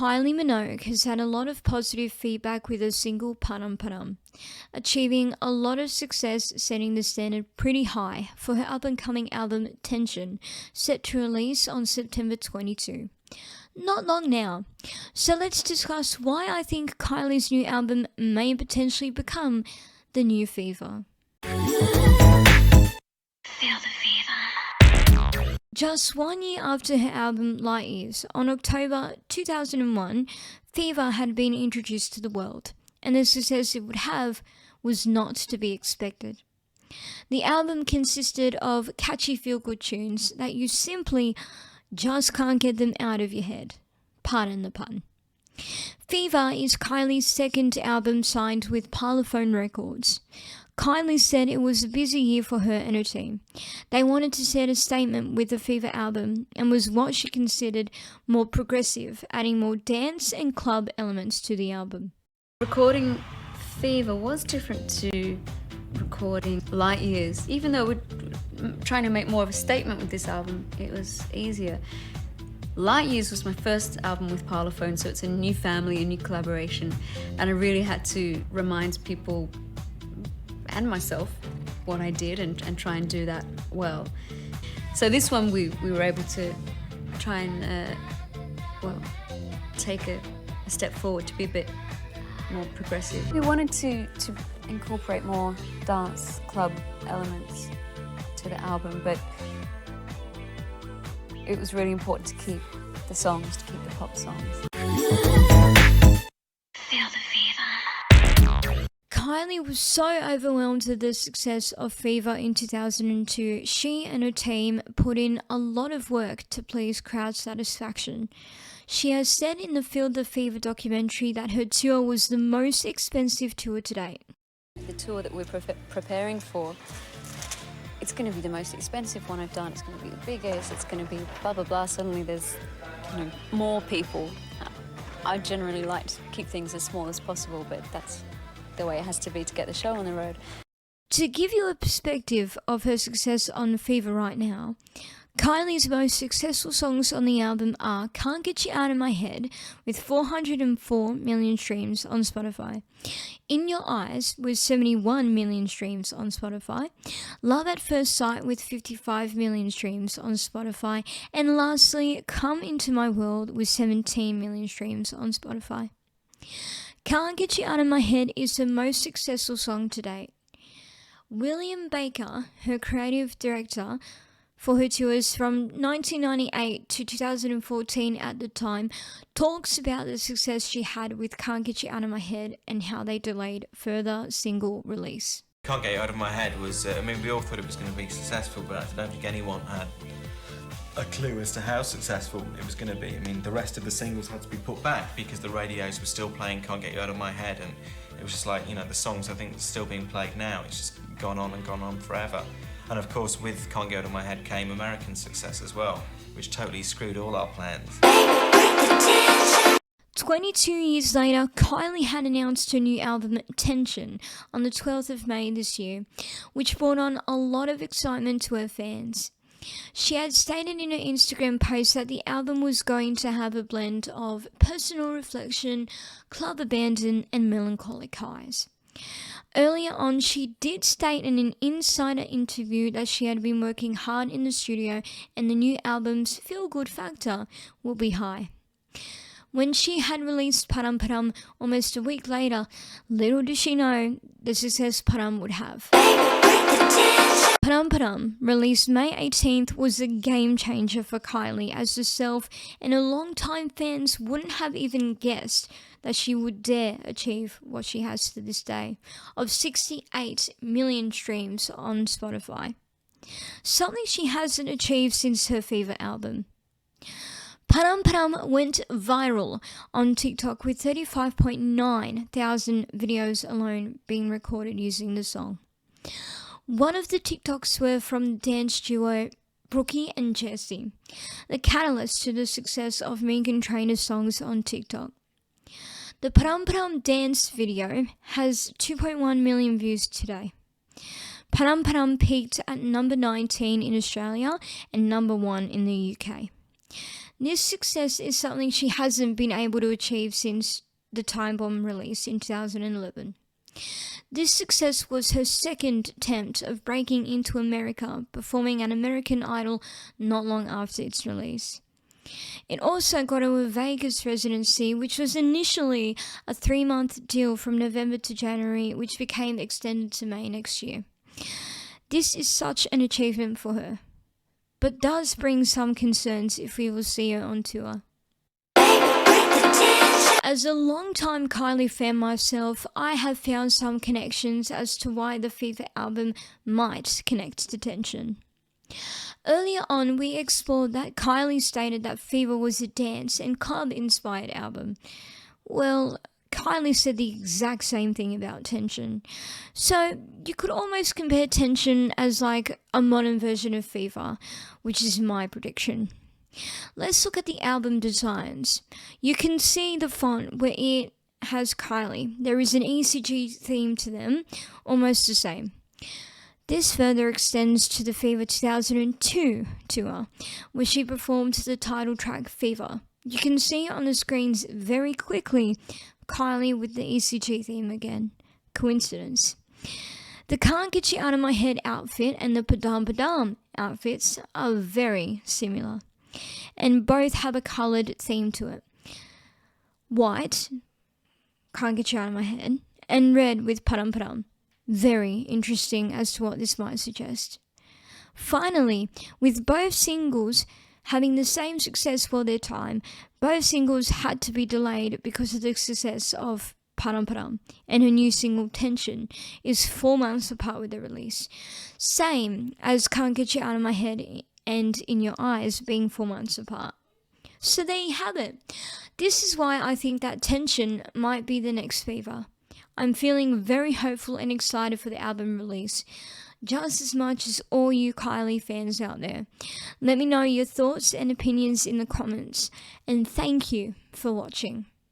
Kylie Minogue has had a lot of positive feedback with her single PADAM PADAM, achieving a lot of success, setting the standard pretty high for her up-and-coming album Tension, set to release on September 22. Not long now. So let's discuss why I think Kylie's new album may potentially become the new Fever. Feel the fever. Just 1 year after her album Light Years, on October 2001, Fever had been introduced to the world, and the success it would have was not to be expected. The album consisted of catchy feel-good tunes that you simply just can't get them out of your head. Pardon the pun. Fever is Kylie's second album signed with Parlophone Records. Kylie said it was a busy year for her and her team. They wanted to set a statement with the Fever album and was what she considered more progressive, adding more dance and club elements to the album. Recording Fever was different to recording Light Years. Even though we're trying to make more of a statement with this album, it was easier. Light Years was my first album with Parlophone, so it's a new family, a new collaboration, and I really had to remind people and myself what I did and try and do that well. So this one we were able to try and take a step forward to be a bit more progressive. We wanted to incorporate more dance club elements to the album, but it was really important to keep the songs, to keep the pop songs. Feel the fever. Kylie was so overwhelmed with the success of Fever in 2002, she and her team put in a lot of work to please crowd satisfaction. She has said in the Feel the Fever documentary that her tour was the most expensive tour to date. The tour that we're preparing for, it's going to be the most expensive one I've done. It's going to be the biggest, it's going to be blah blah blah. Suddenly there's more people. I generally like to keep things as small as possible, but that's the way it has to be to get the show on the road. To give you a perspective of her success on Fever right now, Kylie's most successful songs on the album are Can't Get You Out of My Head with 404 million streams on Spotify, In Your Eyes with 71 million streams on Spotify, Love at First Sight with 55 million streams on Spotify, and lastly, Come Into My World with 17 million streams on Spotify. Can't Get You Out of My Head is the most successful song to date. William Baker, her creative director for her tours from 1998 to 2014 at the time, talks about the success she had with Can't Get You Out of My Head and how they delayed further single release. Can't Get You Out of My Head was, we all thought it was going to be successful, but I don't think anyone had a clue as to how successful it was going to be. The rest of the singles had to be put back because the radios were still playing Can't Get You Out of My Head, and it was just like, the songs I think are still being played now. It's just gone on forever. And of course with Can't Get Out of My Head came American success as well, which totally screwed all our plans. 22 years later, Kylie had announced her new album Tension on the 12th of May this year, which brought on a lot of excitement to her fans. She had stated in her Instagram post that the album was going to have a blend of personal reflection, club abandon, and melancholic highs. Earlier on, she did state in an insider interview that she had been working hard in the studio and the new album's feel-good factor will be high. When she had released PADAM PADAM almost a week later, little did she know the success PADAM would have. PADAM PADAM, released May 18th, was a game changer for Kylie, as herself and her longtime fans wouldn't have even guessed that she would dare achieve what she has to this day, of 68 million streams on Spotify. Something she hasn't achieved since her Fever album. PADAM PADAM went viral on TikTok with 35.9 thousand videos alone being recorded using the song. One of the TikToks were from dance duo Brookie and Jessie, the catalyst to the success of Megan Trainor's songs on TikTok. The PADAM PADAM dance video has 2.1 million views today. PADAM PADAM peaked at number 19 in Australia and number 1 in the UK. This success is something she hasn't been able to achieve since the Time Bomb release in 2011. This success was her second attempt of breaking into America, performing at American Idol not long after its release. It also got her a Vegas residency, which was initially a 3-month deal from November to January, which became extended to May next year. This is such an achievement for her, but does bring some concerns if we will see her on tour. As a long-time Kylie fan myself, I have found some connections as to why the Fever album might connect to Tension. Earlier on, we explored that Kylie stated that Fever was a dance and club-inspired album. Well, Kylie said the exact same thing about Tension. So, you could almost compare Tension as like a modern version of Fever, which is my prediction. Let's look at the album designs. You can see the font where it has Kylie. There is an ECG theme to them, almost the same. This further extends to the Fever 2002 tour, where she performed the title track Fever. You can see on the screens very quickly Kylie with the ECG theme again. Coincidence? The Can't Get You Out of My Head outfit and the PADAM outfits are very similar, and both have a coloured theme to it. White, Can't Get You Out of My Head, and red with PADAM. Very interesting as to what this might suggest. Finally, with both singles having the same success for their time, both singles had to be delayed because of the success of PADAM, and her new single Tension is 4 months apart with the release. Same as Can't Get You Out of My Head and In Your Eyes being 4 months apart. So there you have it. This is why I think that Tension might be the next Fever. I'm feeling very hopeful and excited for the album release, just as much as all you Kylie fans out there. Let me know your thoughts and opinions in the comments, and thank you for watching.